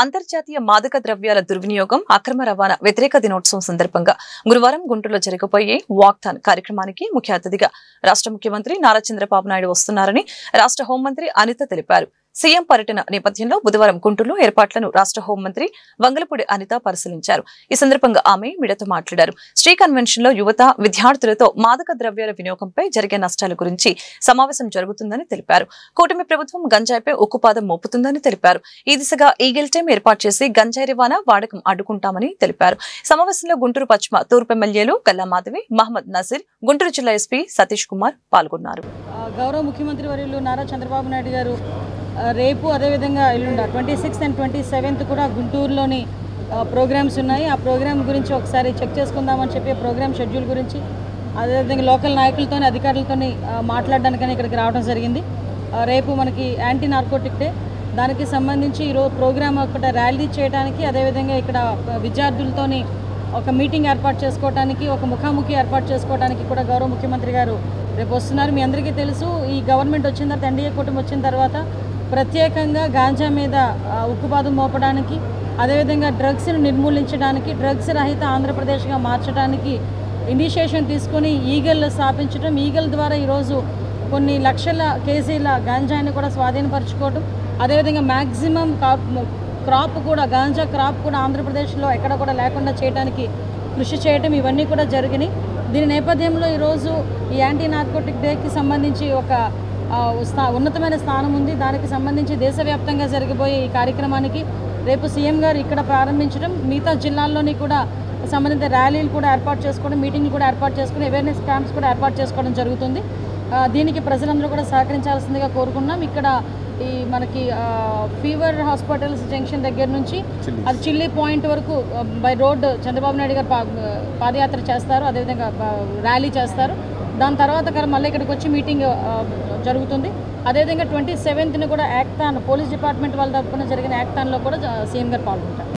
అంతర్జాతీయ మాదక ద్రవ్యాల దుర్వినియోగం అక్రమ రవాణా వ్యతిరేక దినోత్సవం సందర్భంగా గురువారం గుంటూరులో జరగబోయే వాక్థాన్ కార్యక్రమానికి ముఖ్య అతిథిగా రాష్ట్ర ముఖ్యమంత్రి నారా చంద్రబాబు నాయుడు వస్తున్నారని రాష్ట్ర హోంమంత్రి అనిత తెలిపారు. సీఎం పర్యటన నేపథ్యంలో బుధవారం గుంటూరులో ఏర్పాట్లను రాష్ట్ర హోంమంత్రి వంగలపూడి అనిత పరిశీలించారు. ఈ సందర్భంగా ఆమె మీడియాతో మాట్లాడారు. స్ట్రీ కన్వెన్షన్ లో యువత విద్యార్థులతో మాదక ద్రవ్యాల వినియోగంపై జరిగే నష్టాల గురించి సమావేశం జరుగుతుందని తెలిపారు. కూటమి ప్రభుత్వం గంజాయిపై ఉక్కుపాదం మోపుతుందని తెలిపారు. ఈ దిశగా ఈగిల్ టీం ఏర్పాటు చేసి గంజాయి రవాణా వాడకం అడ్డుకుంటామని తెలిపారు. సమావేశంలో గుంటూరు పశ్చిమ తూర్పు ఎమ్మెల్యేలు గల్లా మాధవి, మహమ్మద్ నసీర్, గుంటూరు జిల్లా ఎస్పీ సతీష్ కుమార్ పాల్గొన్నారు. గౌరవ ముఖ్యమంత్రి వర్యులు నారా చంద్రబాబు నాయుడు గారు రేపు అదేవిధంగా ఎల్లుండ 26th and 27th కూడా గుంటూరులోని ప్రోగ్రామ్స్ ఉన్నాయి. ఆ ప్రోగ్రామ్ గురించి ఒకసారి చెక్ చేసుకుందామని చెప్పి ప్రోగ్రామ్ షెడ్యూల్ గురించి అదేవిధంగా లోకల్ నాయకులతో అధికారులతో మాట్లాడడానికని ఇక్కడికి రావడం జరిగింది. రేపు మనకి యాంటీ నార్కోటిక్ డే, దానికి సంబంధించి ఈరోజు ప్రోగ్రామ్ ఒకటి ర్యాలీ చేయడానికి, అదేవిధంగా ఇక్కడ విద్యార్థులతోని ఒక మీటింగ్ ఏర్పాటు చేసుకోవడానికి, ఒక ముఖాముఖి ఏర్పాటు చేసుకోవడానికి కూడా గౌరవ ముఖ్యమంత్రి గారు రేపు వస్తున్నారు. మీ అందరికీ తెలుసు, ఈ గవర్నమెంట్ వచ్చిన తర్వాత, ఎన్డీఏ కూటమి వచ్చిన తర్వాత ప్రత్యేకంగా గాంజా మీద ఉక్కుపాదం మోపడానికి, అదేవిధంగా డ్రగ్స్ను నిర్మూలించడానికి, డ్రగ్స్ రహిత ఆంధ్రప్రదేశ్గా మార్చడానికి ఇనిషియేషన్ తీసుకొని ఈగల్ స్థాపించడం, ఈగల్ ద్వారా ఈరోజు కొన్ని లక్షల కేజీల గాంజాని కూడా స్వాధీనపరచుకోవడం, అదేవిధంగా మ్యాక్సిమం క్రాప్ కూడా గాంజా క్రాప్ కూడా ఆంధ్రప్రదేశ్లో ఎక్కడ కూడా లేకుండా చేయడానికి కృషి చేయడం, ఇవన్నీ కూడా జరిగినాయి. దీని నేపథ్యంలో ఈరోజు ఈ యాంటీ నార్కోటిక్ డేకి సంబంధించి ఒక ఉన్నతమైన స్థానం ఉంది. దానికి సంబంధించి దేశవ్యాప్తంగా జరగబోయే ఈ కార్యక్రమానికి రేపు సీఎం గారు ఇక్కడ ప్రారంభించడం, మిగతా జిల్లాల్లోని కూడా సంబంధిత ర్యాలీలు కూడా ఏర్పాటు చేసుకోవడం, మీటింగ్లు కూడా ఏర్పాటు చేసుకుని అవేర్నెస్ క్యాంప్స్ కూడా ఏర్పాటు చేసుకోవడం జరుగుతుంది. దీనికి ప్రజలందరూ కూడా సహకరించాల్సిందిగా కోరుకున్నాం. ఇక్కడ ఈ మనకి ఫీవర్ హాస్పిటల్స్ జంక్షన్ దగ్గర నుంచి అది చిల్లీ పాయింట్ వరకు బై రోడ్ చంద్రబాబు నాయుడు గారు పాదయాత్ర చేస్తారు, అదేవిధంగా ర్యాలీ చేస్తారు. దాని తర్వాత మళ్ళీ ఇక్కడికి వచ్చి మీటింగ్ జరుగుతుంది. అదేవిధంగా 27th కూడా యాక్థాన్ పోలీస్ డిపార్ట్మెంట్ వాళ్ళ తరఫున జరిగిన యాక్థాన్లో కూడా సీఎం గారు పాల్గొంటారు.